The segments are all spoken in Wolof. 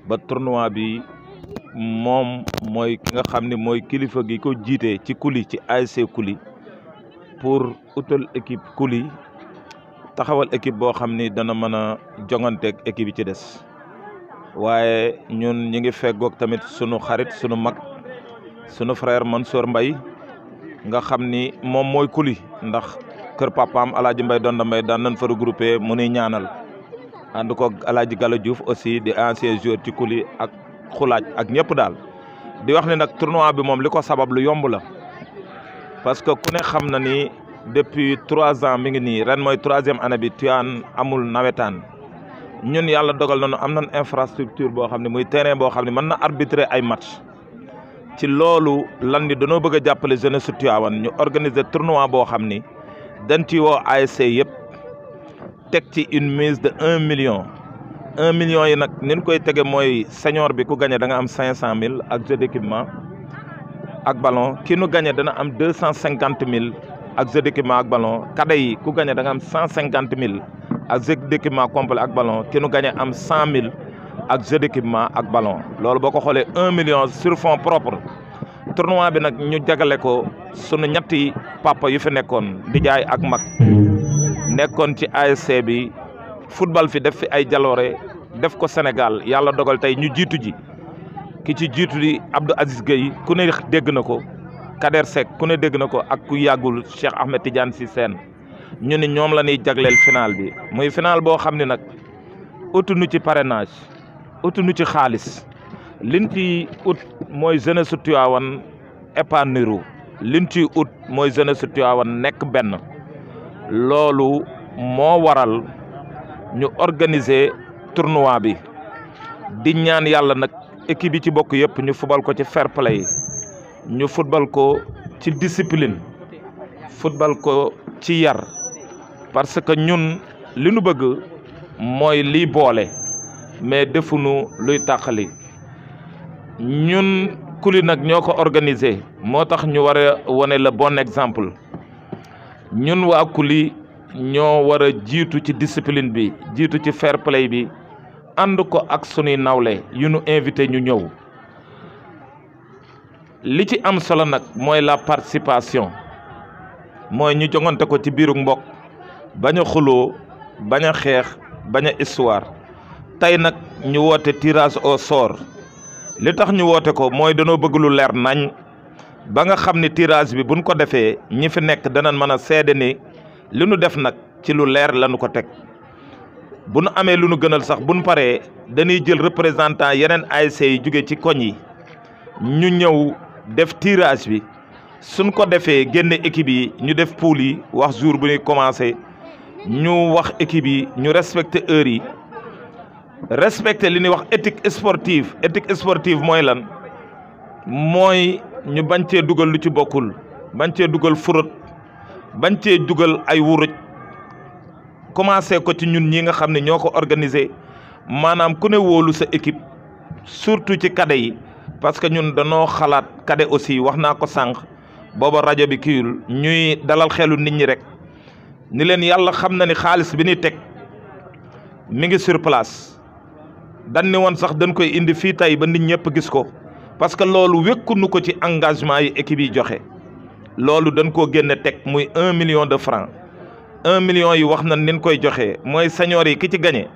ba tournoi bi moom mooy ki nga xam ne mooy kilifa gi ko jiite ci Kuli ci ASC Kuli pour utal équipe Kuli taxawal équipe boo xam ni dana mën a jonganteeg équipe yi ci des waaye ñun ñi ngi feggoog tamit sunu xarit sunu mag sunu frère Mansour Mbaye nga xam ni moom mooy Kuli ndax kër papaam Alaaji Mbaye Donda Mbaye daan nañ fa regroupé mu nuy ñaanal ànd ko Alaaji Gallo Diouf aussi di ancien joueur ci Kuli ak xulaaj ak ñëpp daal di wax ni nag tournoi bi moom li ko sabab lu yomb la parce que ku ne xam na ni depuis 3 ans mi ngi nii ren mooy 3e année bi Tivaouane amul nawetaan ñun yàlla dogal nañu am nañ infrastructure boo xam ne muy terrain boo xam ne mën na arbitrer ay match ci loolu lan ni dañoo bëgg a jàppale jeunesse Tivaouane ñu organiser tournoi boo xam ni dañ ci woo ASC yëpp teg ci une mise de 1 million 1 million yi nag ni ñu koy tege mooy senior bi ku gagné da nga am 500 000 ak jeu d'équipement ak ballon ki nu gagné dana am 250 000 ak jeu d'équipement ak ballon cadet yi ku gagné da nga am 150 000 ak jeu d'équipement complet ak ballon ki nu gagné am 100 000 ak jeu d'équipement ak ballon loolu boo ko xoolee 1 million sur fonds propre tournoi bi nag ñu jagale ko sunu ñetti papa yu fi nekkoon di jaay ak mag nekkoon ci ASC bi football fi def fi ay jaloore def ko Sénégal yàlla dogal tey ñu jiitu ji ki ci jiitu di Abdou Aziz Gueye ku ne dégg na ko Kader Seck ku ne dégg na ko ak ku yàggul Cheikh Ahmed Tidiane Sy Sène ñu ni ñoom la ñuy jagleel final bi muy final boo xam ne nag utuñu ci parrainage utuñu ci xaalis liñ ci ut mooy jeunesse su Tivaouane épanouir liñ ci ut mooy jeunesse su Tivaouane nekk benn loolu moo waral ñu organiser tournoi bi di ñaan yàlla nag équipe yi ci bokk yëpp ñu fubal ko ci fair play ñu football ko ci discipline football ko ci yar parce que ñun li nu bëgg mooy lii boole mais defuñu luy tàqali ñun Kuli nag ñoo ko organiser moo tax ñu war a wane le bon exemple ñun waa Kuli ñoo war a jiitu ci discipline bi jiitu ci fair play bi ànd ko ak sunuy nawle yu nu invité ñu ñëw li ci am solo nag mooy la participation mooy ñu jongante ko ci biiru mbokk bañ a xuloo bañ a xeex bañ a histoire tey nag ñu woote tirage au sort li tax ñu woote ko mooy danoo bëgg lu leer nañ ba nga xam ni tirage bi buñ ko defee ñi fi nekk danañ mën a seede ni li nu def nag ci lu leer lañu ko teg bu nu amee lu nu gënal sax bu nu paree dañuy jël représentant yeneen ASC yi jóge ci koñ yi ñu ñëw def tirage bi suñ ko defee génne équipe yi ñu def poule yi wax jour bu ñuy commencé ñu wax équipe yi ñu respecté heure yi respecté li ñuy wax éthique sportive mooy lan mooy ñu bañ cee dugal lu ci bokkul bañ cee dugal furut bañ cee dugal ay wuruj commencé ko ci ñun ñi nga xam ne ñoo ko organisé maanaam ku ne wóolu sa équipe surtout ci cadet yi parce que ñun danoo xalaat cadet aussi wax naa ko sànq booba rajo bi kiiwul ñuy dalal xelu nit ñi rek ni leen yàlla xam na ni xaalis bi ñuy teg mi ngi sur place dañ ni woon sax dañ koy indi fii tey ba nit ñëpp gis ko parce que loolu wékkunu ko ci engagement yi équipe yi joxe loolu dañ koo génne teg muy 1 million de francs 1 million yi wax nañ nin koy joxe mooy senior yi ki ci gagné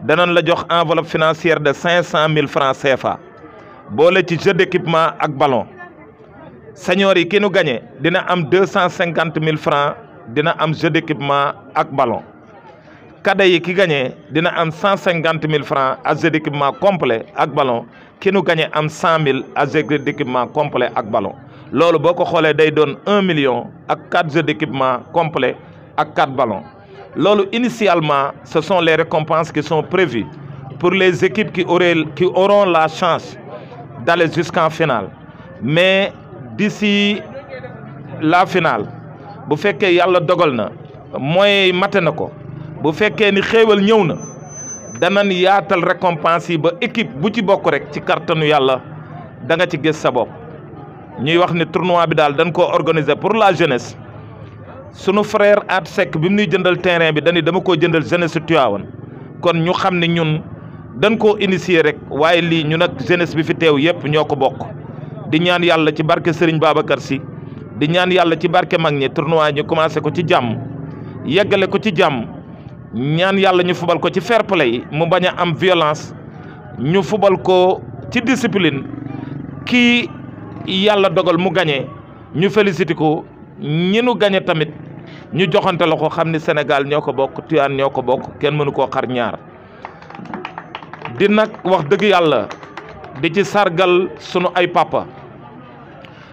danañ la jox enveloppe financière de 500 000 francs CFA boole ci jeu d'équipement ak ballon senior yi ki nu gagné dina am 250 000 francs dina am jeu d'équipement ak ballon cadet yi ki gagné dina am 150 000 francs ak jeu d'équipement complet ak ballon ki nu gagné am 100 000 ak jeu d'équipement complet ak ballon loolu boo ko xoolee day doon 1 million ak 4 jeux d'équipement complet ak 4 ballons loolu initialement ce sont les récompenses qui sont prévues pour les équipes qui auront la chance d'aller jusqu'en finale mais d'ici la finale bu fekkee yàlla dogal na mooy mate na ko bu fekkee ni xéewal ñëw na danañ yaatal récompense yi ba équipe bu ci bokk rek ci kartanu yàlla da nga ci gis sa bopp ñuy wax ni tournoi bi daal dañ koo organiser pour la jeunesse sunu frère At Seck bi mu ñuy jëndal terrain bi dañu dama koo jëndal jeunesse Tivaouane kon ñu xam ne ñun dañ koo initier rek waaye lii ñu nag jeunesse bi fi teew yëpp ñoo ko bokk di ñaan yàlla ci barke Serigne Babacar Sy di ñaan yàlla ci barke mag ñi tournoi ñu commencé ko ci jàmm yeggale ko ci jàmm ñaan yàlla ñu fubal ko ci fair play mu bañ a am violence ñu fubal ko ci discipline kii yàlla dogal mu gañe ñu félicité ko ñi nu gañe tamit ñu joxante la ko xam ni Sénégal ñoo ko bokk Tivaouane ñoo ko bokk kenn mënu koo xar ñaar di nag wax dëgg yàlla di ci sargal sunu ay papa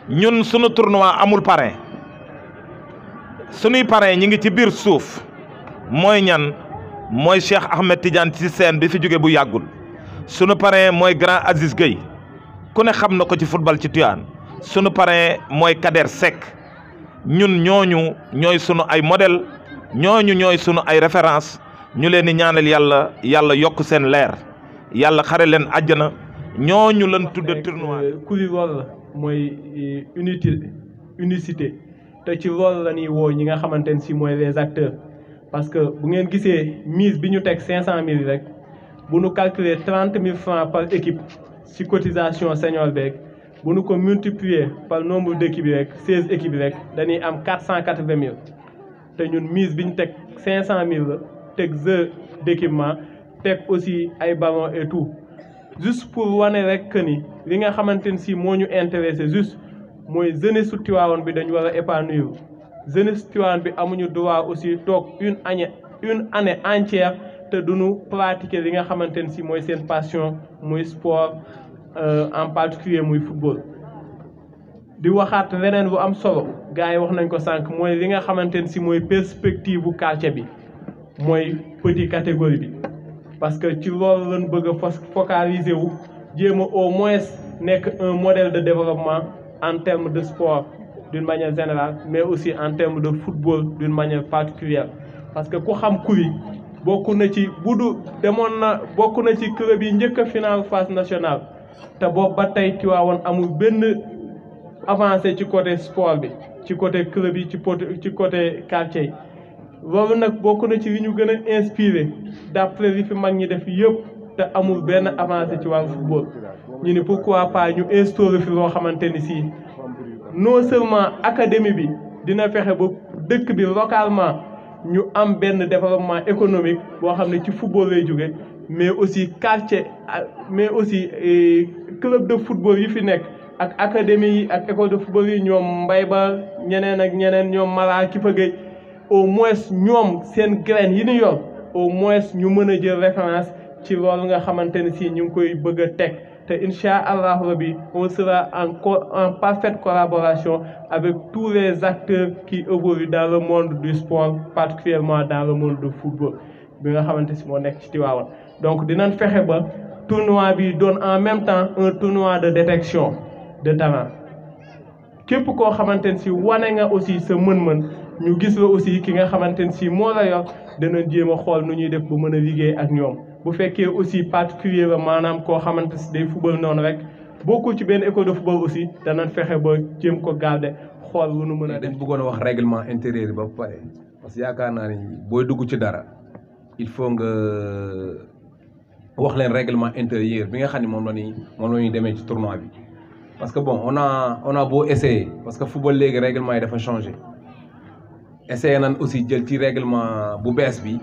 ñun sunu tournoi amul parrain sunuy parrain ñi ngi ci biir suuf mooy ñan mooy Cheikh Ahmed Tidiane ci seen bi fi jóge bu yàggul sunu parrain mooy grand Aziz Gueye ku ne xam na ko ci football ci Tivaouane sunu parrain mooy Kader Seck ñun ñooñu ñooy sunu ay modèle ñooñu ñooy sunu ay référence ñu leen di ñaanal yàlla yàlla yokk seen leer yàlla xare leen àjjana ñooñu lan tudde tournoi kuli loolu la mooy unicité te ci loolu la ñuy woo ñi nga xamante ne si mooy les acteurs parce que bu ngeen gisee mise bi ñu teg 500 000 rek bu nu calculer 30 000 francs par équipe si cotisation senior beeg bu nu ko multiplier par nombre d' équipes yi rek 16 équipes yi rek dañuy am 480 000 te ñun mise bi ñu teg 500 000 la teg jeu d' équipement teg aussi ay ballons et tout juste pour wane rek que ni li nga xamante ne si moo ñu intéressé juste mooy jeunesse su Tivaouane bi dañu war a épanouir jeunesse Tivaouane bi amuñu droit aussi toog une année entière te duñu pratiquer li nga xamante ne si mooy seen passion muy sport en particulier muy football. di waxaat leneen lu am solo gars yi wax nañ ko sànq mooy li nga xamante ne si mooy perspective bu quartier bi mooy petit catégorie bi parce que ci loolu lañ bëgg a focaliser wu jéem a au moins nekk un modèle de développement en termes de sport d'une manière générale mais aussi en termes de football d'une manière particulière parce que ku xam Kouly bokk na ci budu demoon na bokk na ci club yi njëkk a final phase nationale te boobu ba tey Tivaouane amul benn avancé ci côté sport bi ci côté club yi ci côté quartier yi loolu nag bokk na ci li ñu gën a inspiré d'après li fi mag ñi def yëpp te amul benn avancé ci wàllu football ñu ni pourquoi pas ñu instauré fi loo xamante ni si non seulement académie bi dina fexe ba dëkk bi localement ñu am benn développement économique boo xam ne ci football lay jóge mais aussi quartier mais aussi club de football yi fi nekk ak académie yi ak école de football yi ñoom mbay ba ñeneen ak ñeneen ñoom Mara Kipa Gueye au moins ñoom seen graine yi ñu yor au moins ñu mën a jël référence ci loolu nga xamante ne si ñu ngi koy bëgg a teg te incha allahu rabi on sera en parfaite collaboration avec tous les acteurs qui évoluent dans le monde du sport particulièrement dans le monde du football bi nga xamante si moo nekk ci Tivaouane donc dinañ fexe ba tournoi bi doon en même temps un tournoi de détection de talent képp koo xamante ne si wane nga aussi sa mën-mën ñu gis la aussi ki nga xamante ne si moo la yor danañ jéem a xool nu ñuy def ba mën a liggéey ak ñoom bu fekkee aussi particulier la maanaam koo xamante si day football noonu rek bokkul ci benn école de football aussi danañ fexe ba jéem ko garder xool lu nu mën a def. dañ bëggoon a wax règlement intérieur yi ba pare parce que yaakaar naa ni booy dugg ci dara il faut nga wax leen règlement intérieur bi nga xam ne moom la ñuy demee ci tournoi bi. parce que bon on a beau essayer parce que football léegi règlement yi dafa changé essayer nan aussi jël ci règlement bu bees bi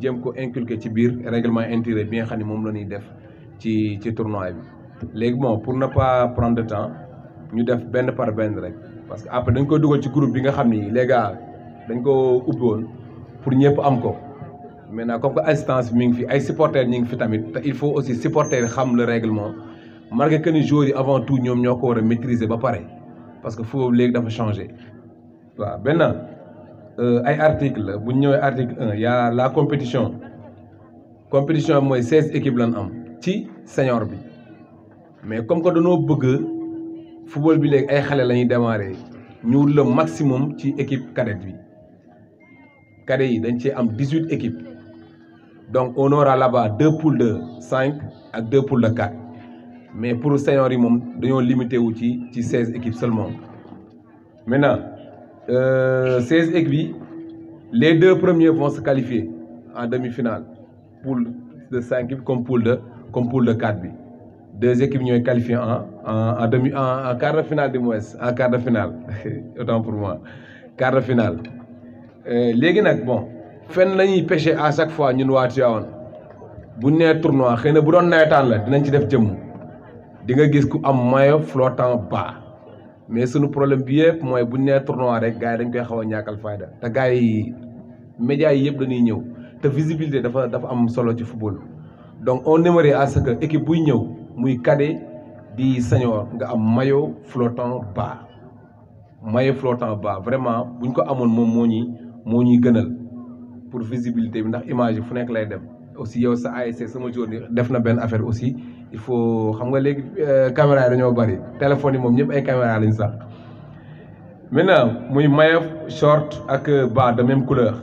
jéem ko inculquer ci biir règlement intérieur bi nga xam ne moom la ñuy def ci tournoi bi léegi bon pour ne pas prendre de temps ñu def benn par benn rek parce que après dañ koy dugal ci groupe bi nga xam ni les gars dañ ko ubbi woon pour ñëpp am ko maintenant comme que assistance bi mi ngi fi ay supporters ñi ngi fi tamit te il faut aussi supporters xam le règlement malgré que ni joueurs yi avant tout ñoom ñoo ko war a maîtriser ba pare parce que foofu léegi dafa changé waaw benn ay article bu ñu ñëwee article 1 y a la compétition bi mooy 16 équipes lañ am ci senior bi mais comme que dañoo bëgg football bi léegi ay xale la ñuy démarrer ñu le maximum ci équipe cadette bi cadet yi dañ cee am 18 équipes donc on aura là-bas 2 poules de 5 ak 2 poules de 4 mais pour senior yi moom dañoo limité wu ci 16 équipes seulement maintenant 16 équipes yi les 2 premiers vont se qualifier en demi-finale poule de 5 équipes comme poule de comme poule de 4 bi 2 équipes ñooy qualifié en quart de finale du moins en quart de finale autant pour moi quart de finale léegi nag bon fenn la ñuy pêcher à chaque fois ñun waa Tivaouane bu ñu nee tournoi xëy na bu doon nawetaan la dinañ ci def jëmm di nga gis ku am maillot flottant bas mais sunu problème bi yëpp mooy bu ñu nee tournoi rek gars yi dañ koy xaw a ñàkkal fayda te gars yi médias yi yëpp dañuy ñëw te visibilité dafa am solo ci football donc on aimerait à ce que équipe buy ñëw muy cadet di senior nga am maillot flottant bas vraiment buñ ko amoon moom moo ñuy gënal pour visibilité bi ndax image yi fu nekk lay dem aussi yow sa ASC sama jour ni def na benn affaire aussi il faut xam nga léegi caméra yi dañoo bari téléphone yi moom ñëpp ay caméra lañ sax maintenant muy maillot short ak bas de même couleur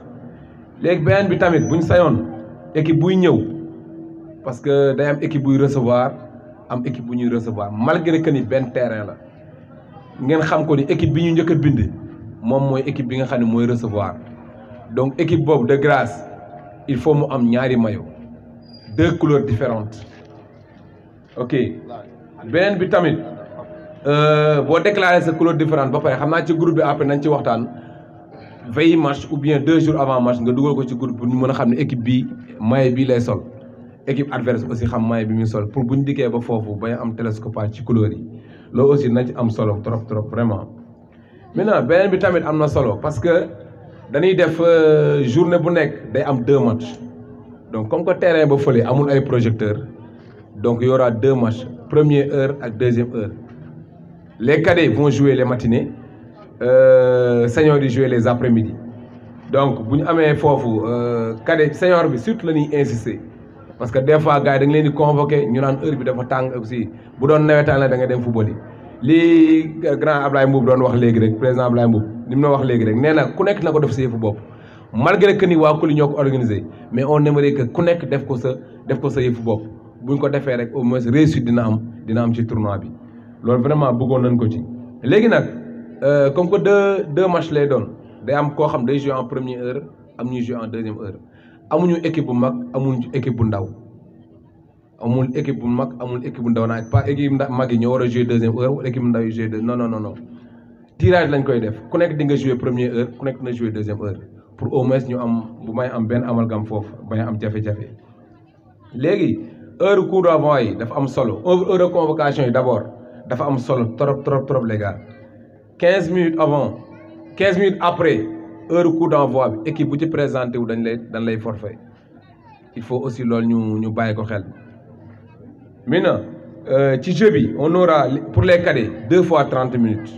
léegi beneen bi tamit buñ sayoon équipe buy ñëw parce que day am équipe buy recevoir am équipe bu ñuy recevoir malgré que ni benn terrain la ngeen xam ko ni équipe bi ñu njëkk a bind moom mooy équipe bi nga xam ne mooy recevoir donc équipe boobu de grâce il faut mu am ñaari maillot 2 couleurs différentes ok beneen bi tamit boo déclaré sa couleur différente ba pare xam naa ci groupe bi après nañ ci waxtaan veille match ou bien 2 jours avant match nga dugal ko ci groupe pour ñu mën a xam ne équipe bi maillot bii lay sol équipe adverse aussi xam maillot bi muy sol pour bu ñu dikkee ba foofu bañ am télescopage ci couleur yi loolu aussi nañ ci am solo trop vraiment maintenant beneen bi tamit am na solo parce que dañuy def journée bu nekk day am 2 matchs donc comme que terrain ba fële amul ay projecteurs donc y aura 2 matchs première heure ak deuxième heure les cadets vont jouer les matinées seniors di jouer les après-midi donc bu ñu amee foofu cadet senior bi surtout la ñuy insister parce que des fois gars yi da nga leen di convoqué ñu naan heure bi dafa tàng aussi bu doon nawetaan la da nga dem football yi lii grand Ablaye Mboub doon wax léegi rek président Ablaye Mboub ni mu la wax léegi rek nee na ku nekk na ko def sa yëfu bopp malgré que ni waa Kuli ñoo ko organisé mais on aimerait que ku nekk def ko sa yëfu bopp buñ ko defee rek au moins réussite dina am ci tournoi bi loolu vraiment bëggoon nañ ko ci. léegi nag comme que deux matchs lay doon day am koo xam day jouer en première heure am ñuy jouer en deuxième heure amuñu équipe bu mag amuñu équipe bu ndaw. amul équipe bu mag amul équipe bu ndaw naaj pas équipe mag yi ñoo war a jouer deuxième heure wala équipe ndaw yi jouer non tirage lañ koy def ku nekk di nga jouer première heure ku nekk dina jouer deuxième heure pour au moins ñu am benn amalgame foofu bañ am jafe-jafe. léegi heure coup d'envoi yi dafa am solo heure de convocation yi d'abord dafa am solo trop les gars 15 minutes avant 15 minutes après heure coup d'envoi bi équipe bu ci présenté wu dañ lay forfait il faut aussi loolu ñu bàyyi ko xel. Maintenant ci jeu bi on aura pour les cadets 2 fois 30 minutes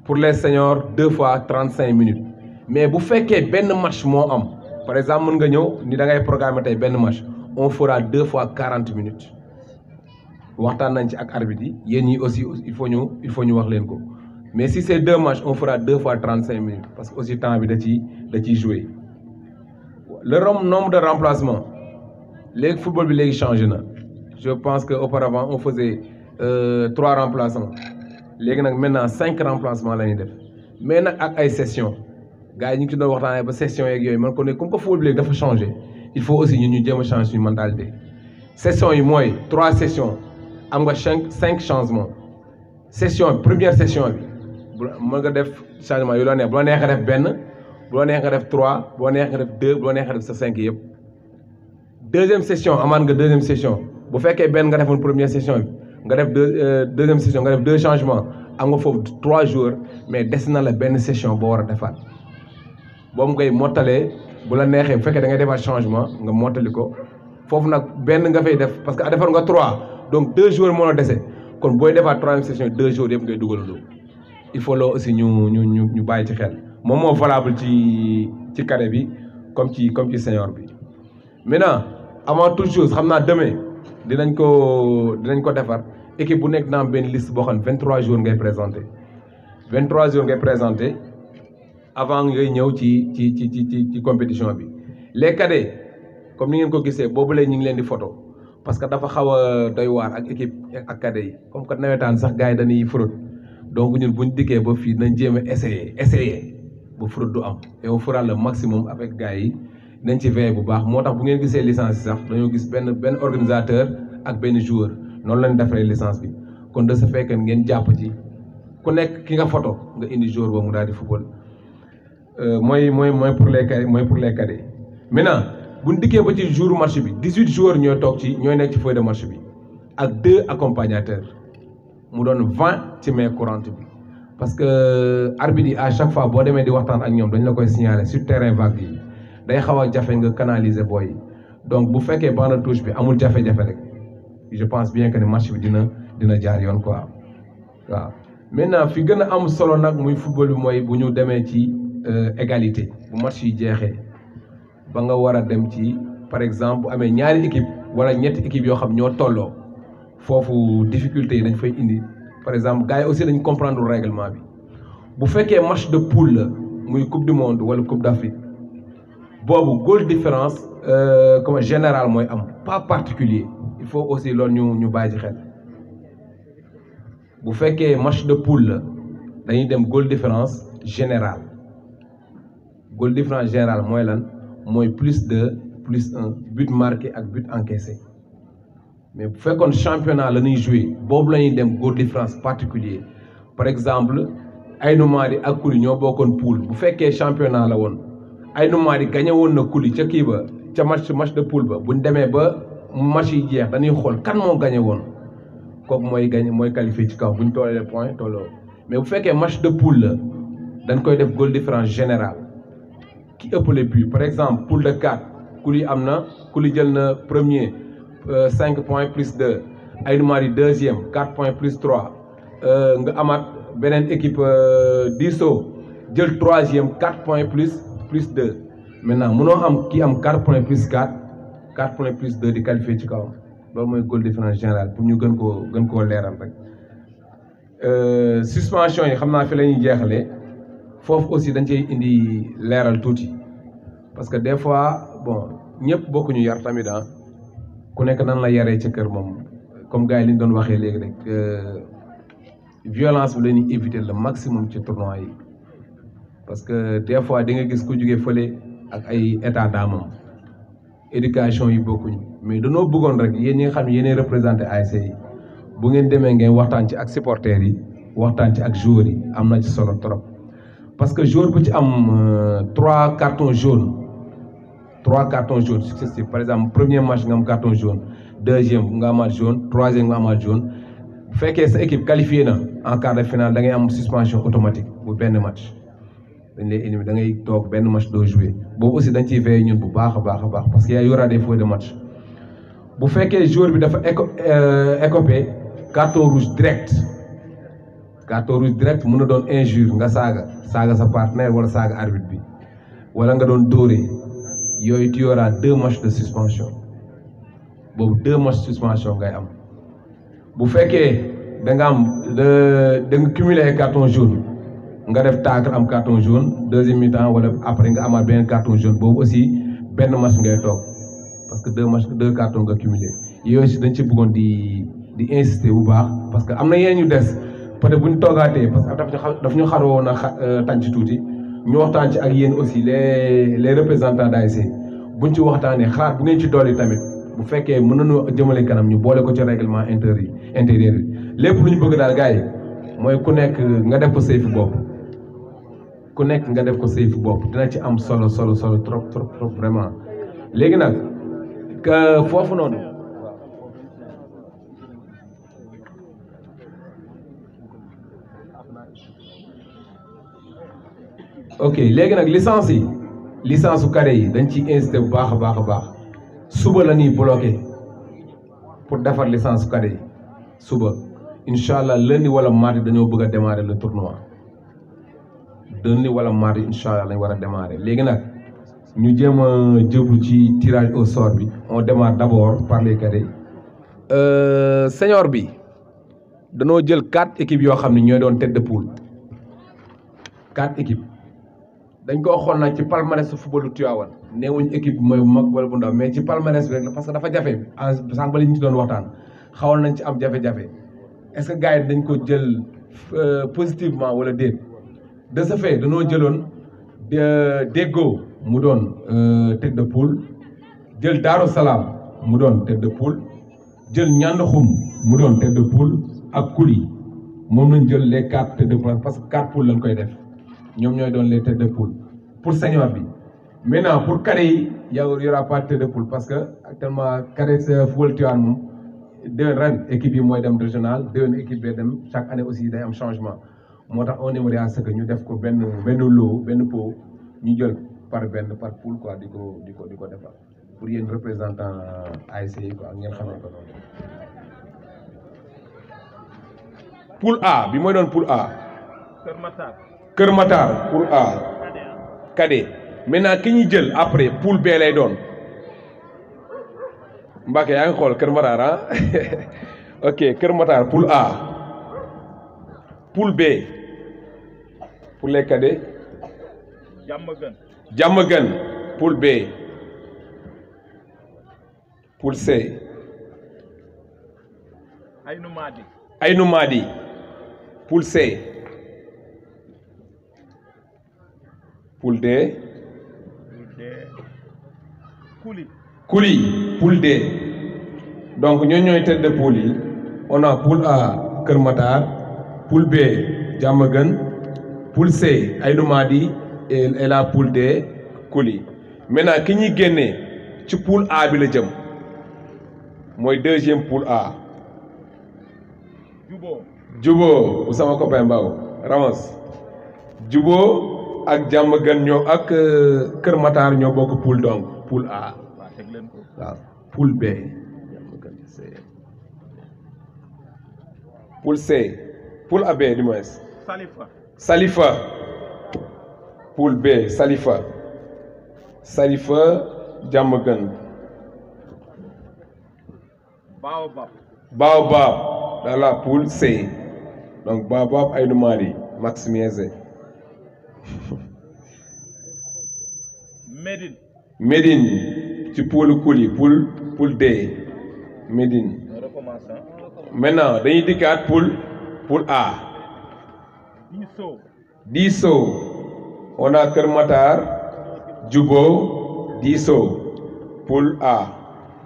pour les seniors 2 fois 35 minutes mais bu fekkee benn match moo am par exemple mën nga ñëw ni da ngay programmer tey benn match on fera 2 fois 40 minutes waxtaan nañ ci ak arbitre yi yéen ñi aussi il faut ñu wax leen ko mais si c'est 2 matchs on fera 2 fois 35 minutes parce que aussi temps bi da ciy jouer le nombre de remplacements léegi football bi léegi changé na. Je pense qu'auparavant, on faisait 3 remplacements. Maintenant, 5 remplacements. Mais avec les sessions, les gens qui ont des sessions, comme le football doit changer, il faut aussi changer la mentalité. Session, 3 sessions, 5 changements. Session, première session, on peut faire changement. On peut faire 1, 3, 2, 5. Deuxième session, on peut deuxième session. Bu fekkee benn nga defoon première session bi nga def deuxième session nga def 2 changements am nga foofu 3 joueurs mais des na la benn session boo war a defaat boobu ngay mottalee bu la neexee bu fekkee da ngay defaat changement nga mottali ko foofu nag benn nga fay def parce que defar nga 3 donc 2 joueurs moo la dese kon booy defaat 3e session 2 joueurs yëpp ngay dugalandoo il faut loolu aussi ñu bàyyi ci xel moom moo valable ci cadet bi comme ci senior bi. Maintenant avant toute chose xam naa demain. dinañ ko defar équipe bu nekk dans benn liste boo xam ne 23 jours ngay présenté 23 jours ngay présenté avant ngay ñëw ci compétition bi. les cadets comme ni ngeen ko gisee boobu lay ñu ngi leen di photo parce que dafa xaw a doy waar ak équipe ak cadets yi comme que nawetaan sax gars yi dañuy fraude donc ñun buñ dikkee ba fii nañ jéem a essayer ba fraude du am et on fera le maximum avec gars yi dañ ci veiller bu baax moo tax bu ngeen gisee licence yi sax dañoo gis benn organisateur ak benn joueur noonu lañ defaree licence bi kon de ce fait que ngeen jàpp ci ku nekk ki nga photo nga indi joueur boobu mu daal di football mooy pour les cadets maintenant bu ñu dikkee ba ci jour match bi 18 joueurs ñooy nekk ci feuille de match bi ak 2 accompagnateurs mu doon 20 ci main courante bi parce que arbitre yi à chaque fois boo demee di waxtaan ak ñoom dañ la koy signaler sur terrain vague yi day xaw a jafe nga canaliser booy yi donc bu fekkee banc de touche bi amul jafe-jafe rek je pense bien que ne match bi dina jaar yoon quoi waaw. maintenant fi gën a am solo nag muy football bi mooy bu ñu demee ci égalité bu match yi jeexee ba nga war a dem ci par exemple bu amee ñaari équipe wala ñetti équipe yoo xam ñoo tolloo foofu difficulté yi dañ fay indi par exemple gars yi aussi dañ comprendre le règlement bi bu fekkee match de poule la muy coupe du monde wala coupe d'Afrique boobu goal différence comme général mooy am pas particulier il faut aussi loolu ñu bàyyi ci xel bu fekkee match de poule la dañuy dem goal différence général goal différence général mooy lan mooy +2 +1 but marqué ak but encaissé mais bu fekkoon championnat la ñuy joué boobu la ñuy dem goal différence particulier par exemple Aynou Mady ak Kouly ñoo bokkoon poule bu fekkee championnat la woon Aynou Mady gagné woon na Kouly ca kii ba ca match de poule ba bu ñu demee ba match yi jeex dañuy xool kan moo gagné woon kooku mooy gagné mooy qualifié ci kaw bu ñu tollee point tolloo mais bu fekkee match de poule la dañ koy def goal différence général ki ëpp les buts par exemple poule de 4 Kouly jël na premier 5 points +2 Aynou Mady deuxième 4 points +3 nga amaat beneen équipe Diso jël troisième 4 points +2 maintenant mënoo am kii am 4 points +4 4 points +2 di qualifié ci kawam loolu mooy goal différence général pour ñu gën koo leeral rek suspension yi xam naa fi la ñuy jeexalee foofu aussi dañ cey indi leeral tuuti parce que des fois bon ñëpp bokkuñu yar tamit ku nekk nan la yaree ca kër moom comme gars yi li ñu doon waxee léegi rek violence bi la ñuy éviter le maximum ci tournoi yi parce que des fois di nga gis ku jógee fële ak ay état d'âme éducation yi bokkuñu mais danoo bëggoon rek yéen ñi nga xam ne yéenay représenté ASC yi bu ngeen demee ngeen waxtaan ci ak supporters yi waxtaan ci ak joueurs yi am na ci solo trop parce que joueur bu ci am 3 cartons jaunes successifs par exemple premier match nga am carton jaune deuxième nga amaat jaune troisième nga amaat jaune bu fekkee sa équipe qualifié na en quart de finale da ngay am suspension automatique bu benn match dañ lay éliminer da ngay toog benn match doo jouer boobu aussi dañ ciy veiller ñun bu baax a baax parce que y aura des feuilles de match bu fekkee joueur bi dafa écopé carton rouge direct mën na doon injure nga saaga sa partenaire wala saaga arbitre bi wala nga doon dóore yooyu tu auras 2 matchs de suspension boobu 2 matchs de suspension ngay am bu fekkee da nga cumuler ay carton jaune nga def tacle am carton jaune deuxième mi-temps wala après nga amaat beneen carton jaune boobu aussi benn match ngay toog parce que 2 cartons nga cumuler yooyu aussi dañ ci bëggoon di insister bu baax parce que am na yeneen ñu des peut-être bu ñu toogaatee parce que daf ñu xaroon a tànn ci tuuti ñu waxtaan ci ak yéen aussi les représentants d'ASC buñ ci waxtaanee xalaat bu ngeen ci dolli tamit bu fekkee mën nañu jëmale kanam ñu boole ko ci règlement intérieur yi lépp lu ñu bëgg daal gars yi mooy ku nekk nga def ko sayfu bopp dina ci am solo trop vraiment léegi nag foofu noonu ok léegi nag licence su cadets yi dañ ciy incité bu baax a baax suba la ñuy bloqué pour defar licence su cadets yi suba incha allah lundi wala mardi dañoo bëgg a démarrer le tournoi lundi wala mardi incha allah lañ war a démarrer léegi nag ñu jéem a jëblu ci tirage au sort bi on démarre d'abord par les cadets senior bi danoo jël 4 équipes yoo xam ne ñooy doon tête de poule 4 équipes dañ ko xool nag ci palmarès su footballu Tivaouane neewuñ équipe bi mooy bu mag wala bu ndaw mais ci palmarès bi rek la parce que dafa jafe sànq ba li ñu ci doon waxtaan xawoon nañ ci am jafe-jafe est-ce que gars yi dañ ko jël positivement wala déet de ce fait danoo jëloon déggoo mu doon tête de poule jël Daaru Salaam mu doon tête de poule jël Ñandaxum mu doon tête de poule ak Kuli moom lañ jël les 4 têtes de poule parce que 4 poules lañ koy def ñoom ñooy doon les têtes de poule pour senior bi. Maintenant pour cadet yi y aura pas de tête de poule parce que actuellement cadet football Tivaouane moom déwén ren équipe yi mooy dem régional déwén équipe bi dem chaque année aussi day am changement moo tax on aimerait à ce que ñu def ko benn lot benn pot ñu jël par poule quoi di ko defar pour yéen représentant ASC yi quoi ngeen xamal ko noonu. Poule A bi mooy doon poule A. Kër Matar poule A. cadet maintenant ki ñuy jël après poule B lay doon Mbacke yaa ngi xool Kër Matar ah ok Kër Matar poule A poule B pour les cadets Diamaguène poule B poule C Aynou Mady poule C poule D Kuli poule D donc ñooñu ñooy tête de poule yi on a poule A Kër Matar poule B Diamaguène poule C Aynou Mady et la poule D Kuli maintenant ki ñuy génnee ci poule A bi la jëm mooy deuxième poule A Jubo bu sama copain Mbaw Ramos Jubo ak Diamaguène ñoo ak Kër Matar ñoo bokk poule donc poule A waaw poule B poule C poule AB du moins Salifa poule B Salifa Diamaguène Baobab dans la poule C donc Baobab Aynou Mady Max Miezé Médine ci poule Kuli poule D Médine maintenant dañuy dikkaat poule A Disso on a Kër Matar Jubo Disso poule A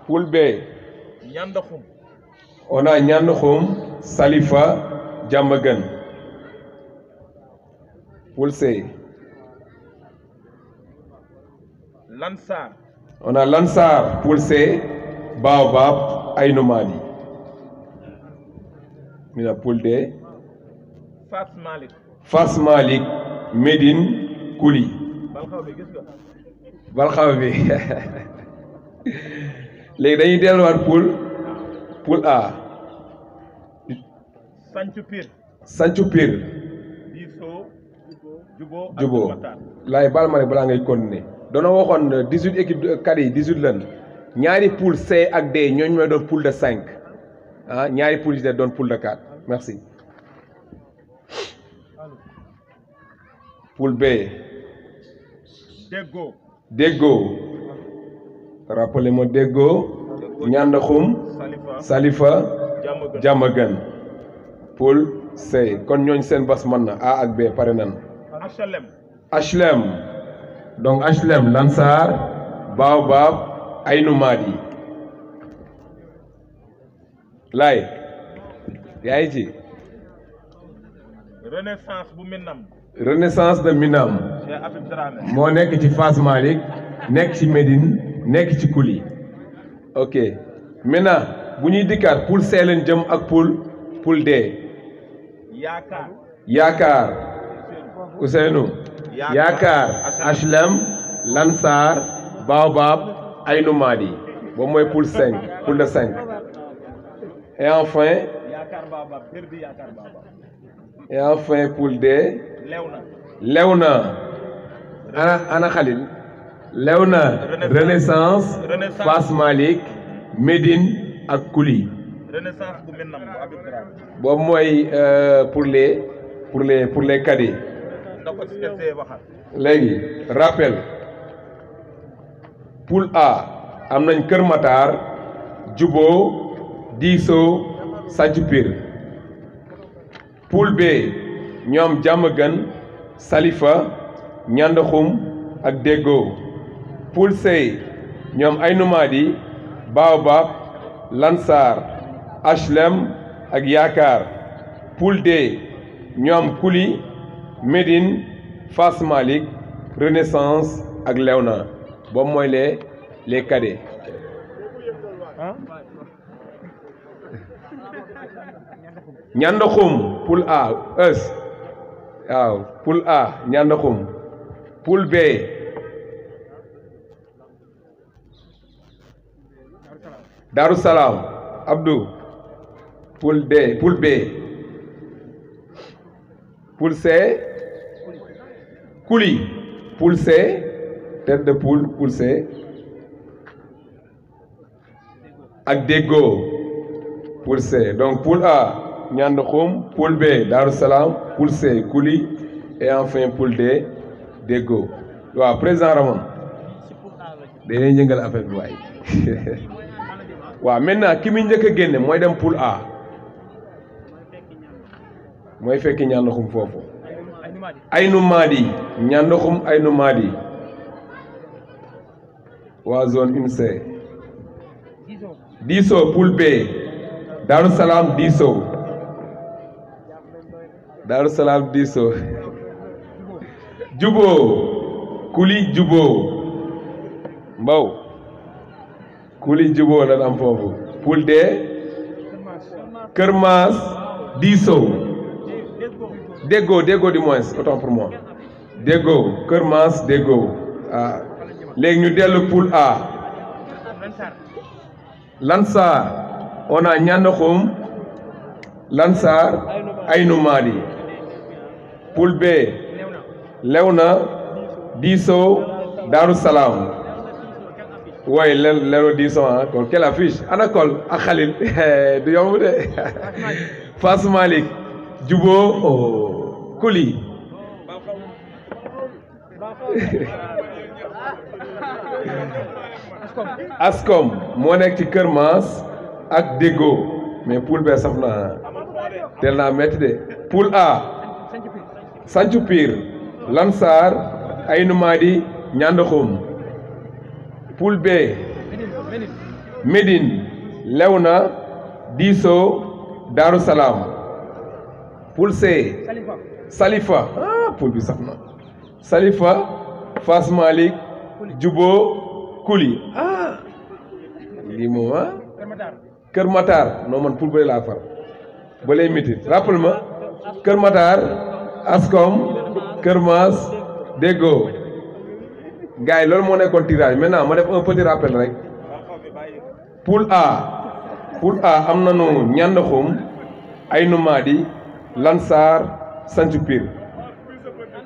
poule B on a Ñandaxum Salifa Diamaguène poule C on a Lansar poule C Baobab Aynou Mady mina poule D Fass Malick Médine Kuli balxaw bi léegi dañuy delluwaat poule A Sancu Pire Jubo laay baal ma ne balaa ngay continuer doona waxoon 18 équipes cadets yi 18 lan ñaari poule C ak D ñooñu mooy doon poule de 5 ah ñaari poule yi doon poule de 4 merci. Poule B Déggo rappelez-moi Déggo Ñandaxum Salifa Diamaguène poule C kon ñooñ seen bas mën na A ak B pare nan HLM donc HLM Lansar Baobab Aynou Mady laay yaa ngi ci Renaissance de Minam moo nekk ci Fass Malick nekk ci Médine nekk ci Kuli ok maintenant bu ñuy dikkaat poule C leen jëm ak poule D Yaakaar Ousseynou Yaakaar HLM Lansar Baobab Aynou Mady boobu mooy poule 5 poule de 5 et enfin poule D Léona ana Khalil Léona Renaissance Fass Malick Médine ak Kuli boobu mooy pour les cadets léegi rappel poule A am nañ Kër Matar Jubo Disso Sancu Pire poule B ñoom Diamaguène Salifa Ñandaxum ak Déggo poule C ñoom Aynou Mady Baobab Lansar HLM ak Yaakaar. poule D ñoom Kuli Médine Fass Malick Renaissance ak Léona boobu mooy les cadets. Ñandaxum poule A waaw poule A Ñandaxum. poule B Darou Salam Abdou. poule D poule B. poule C Kuli. poule C tête de poule C ak Déggo poule C. Donc poule A Ñandaxum, poule B Darou Salam, poule C Kuli et enfin poule D Déggo. waaw président Ramon dañuy yëngal affaire bi waay. waaw maintenant ki muy njëkk a génne mooy dem poule A mooy fekki Ñandaxum foofu. Aynou Mady Ñandaxum Aynou Mady waa zone 1C. Diso poule B Darou Salam Diso. Darou Salam Diso. Jubo Kuli Jubo Mbaw Kuli Jubo la am foofu. poule D Kër Maas Diso. Déggo du moins autant pour moi. Déggo Kër Maas Déggo. ah léegi ñu dellu poule A. Lansar on a Ñandaxum Lansar Aynou Mady. poule B Léona Diso Darou Salam. waaye Léona Diso ah kon quelle affiche Anacol ak Khalil du yomb de. Fass Malick Jubo Kuli. Ascom moo nekk ci Kër Maas ak Déggo mais poule B saf na teel naa métti de. poule A Santhiou Pire Lansar Aynou Mady Ñandaxum. poule B Médine Léona Diso Darou Salam. poule C Salifa poule bi saf na. Salifa Fass Malick Jubo Kuli lii moom Kër Matar non man poule bële laa far ba lay miti rappel ma Kër Matar Ascom Kër Maas Déggo gars yi loolu moo nekkoon tirage maintenant ma def un petit rappel rek. poule A am nañu Ñandaxum Aynou Mady Lansar Santhiou Pire.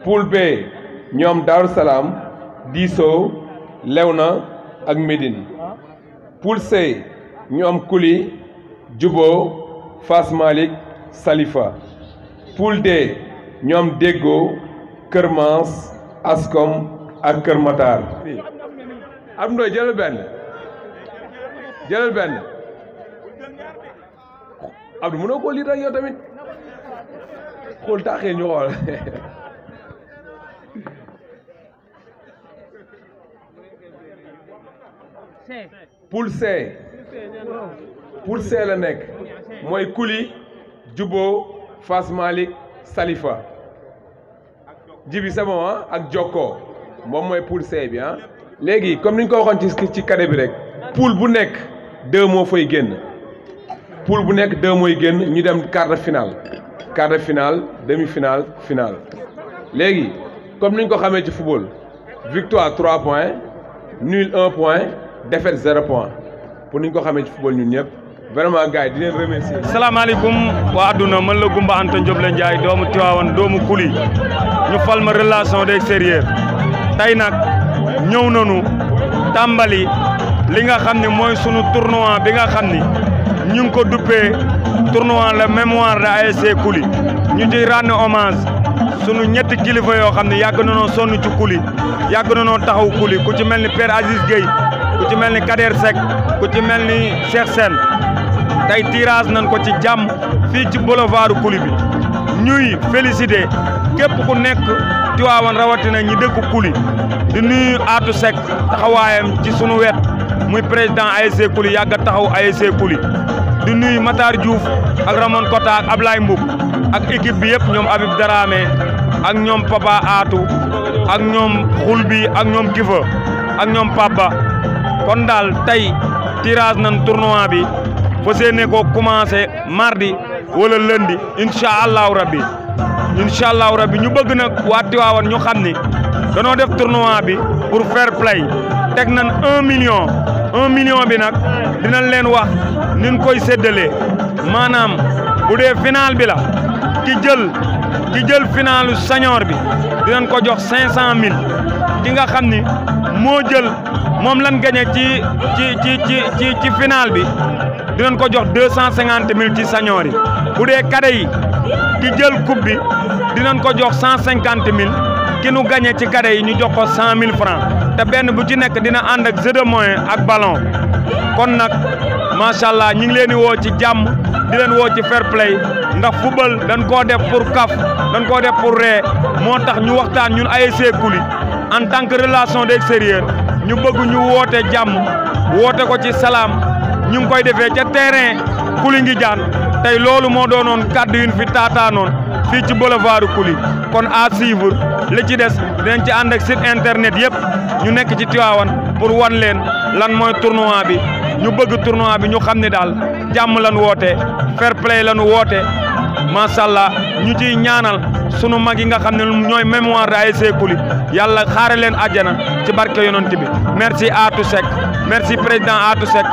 poule B ñoom Darou Salam Diso Léona ak Médine. poule C ñoom Kuli Jubo Fass Malick Salifa. poule D ñoom Déggo Kër Maas Ascom ak Kër Matar. am ndoy jëlal benn Abdou mënoo koo lii rek yow tamit xool taaxee ñu xool. poule C la nekk mooy Kuli Jubo Fass Malick Salifa. Jibi c'est bon ak Jokko moom mooy poule C bi ah. léegi comme ni ñu ko waxoon ci cadet bi rek poule bu nekk 2 moo fay génn. poule bu nekk 2 mooy génn ñu dem quart de finale demi-finale finale. léegi comme ni ñu ko xamee ci football victoire 3 points nul 1 point défaite 0 point pour ni ñu ko xamee ci football ñun ñëpp vraiment gars yi di leen remercier. salaamaaleykum waa adduna man la Goumba Anta Diop la Ndiaye doomu Tivaouane doomu Kuli ñu fal ma relation d'extérieur tey nag ñëw nañu tàmbali li nga xam ne mooy sunu tournoi bi nga xam ni ñu ngi ko duppee tournoi la mémoire de ASC Kuli ñu ciy rendre hommage sunu ñetti kilifa yoo xam ne yàgg nañoo sonn ci Kuli yàgg nañoo taxaw Kuli ku ci mel ni Père Aziz Gueye ku ci mel ni Kader Seck ku ci mel ni Cheikh Sène tey tirage nañ ko ci jàmm fii ci boulevard Kuli bi ñuy féliciter képp ku nekk Tivaouane rawatina ñi dëkk Kuli di nuyu Atou Seck taxawaayam ci sunu wet muy président ASC Kuli yàgg a taxaw ASC Kuli di nuyu Matar Diouf ak Ramon Kota ak Ablaye Mboub ak équipe bi yëpp ñoom Habib Darame ak ñoom Papa Atou ak ñoom Xulbi ak ñoom Kifa ak ñoom Papa kon daal tey tirage nan tournoi bi fas yéene ko commencé mardi wala lundi incha allahu rabbi ñu bëgg nag waa Tivaouane ñu xam ni danoo def tournoi bi pour fair play teg nan 1 million bi nag dinañ leen wax niñ koy séddalee maanaam bu dee final bi la ki jël finalu senior bi dinañ ko jox 500 000 ki nga xam ni moo jël moom lan gagné ci final bi dinañ ko jox 250 000 ci senior yi bu dee cadet yi ki jël coupe bi dinañ ko jox 150 000 ki nu gagné ci cadet yi ñu jox ko 100 000 francs te benn bu ci nekk dina ànd ak jeu de moyen ak ballon kon nag macha allah ñu ngi leen di woo ci jàmm di leen woo ci fair play ndax football dañ koo def pour kaf dañ koo def pour ree moo tax ñu waxtaan ñun ASC Kuli en tant que relation d'extérieur ñu bëgg ñu woote jàmm woote ko ci salaam ñu ngi koy defee ca terrain Kuli ngi jaan tey loolu moo doonoon kàddu yu ñu fi taataanoon fii ci boulevard Kuli kon à suivre li ci des dinañ ci ànd ak site internet yëpp ñu nekk ci Tivaouane pour wan leen lan mooy tournoi bi ñu bëgg tournoi bi ñu xam ne daal jàmm lan woote fair play lan woote macha allah ñu ciy ñaanal sunu mag yi nga xam ne ñooy mémoire de ASC Kuli yàlla xaare leen àjjana ci barke yonent bi merci Atou Seck merci président Atou Seck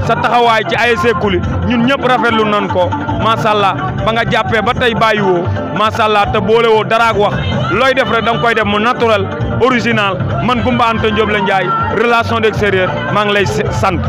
sa taxawaay ci ASC Kuli ñun ñëpp rafetlu nan ko macha allah ba nga jàppee ba tey bàyyiwoo macha allah te boolewoo dara ak wax looy def rek da nga koy def mu naturel original man Goumba Anta Diop la Ndiaye relation d'extérieur maa ngi lay sant.